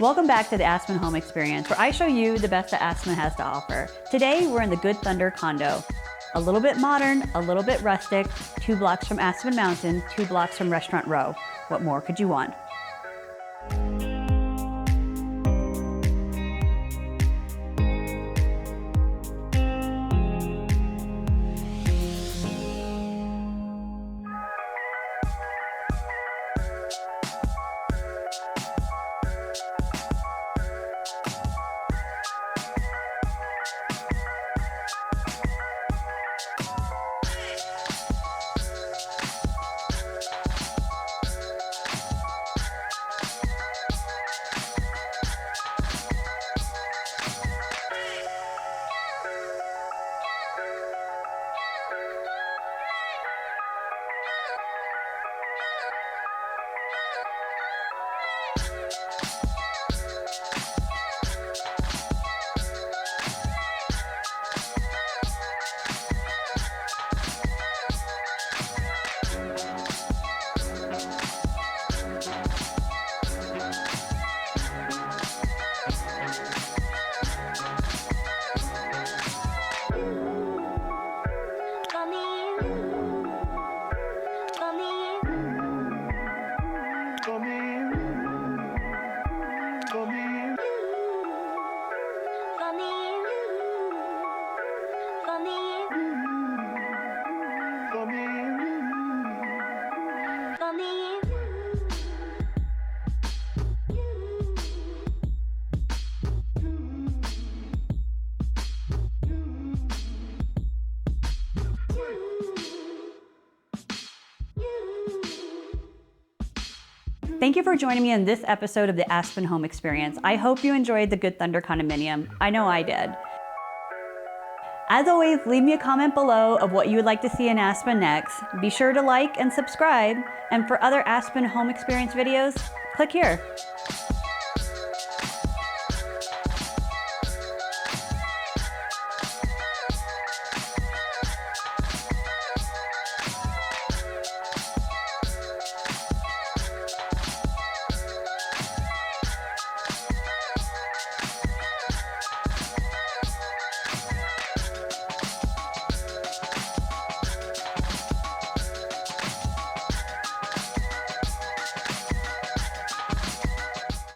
Welcome back to the Aspen Home Experience, where I show you the best that Aspen has to offer. Today, we're in the Good Thunder Condo. A little bit modern, a little bit rustic, 2 blocks from Aspen Mountain, 2 blocks from Restaurant Row. What more could you want? Thank you for joining me in this episode of the Aspen Home Experience. I hope you enjoyed the Good Thunder Condominium. I know I did. As always, leave me a comment below of what you would like to see in Aspen next. Be sure to like and subscribe. And for other Aspen Home Experience videos, click here.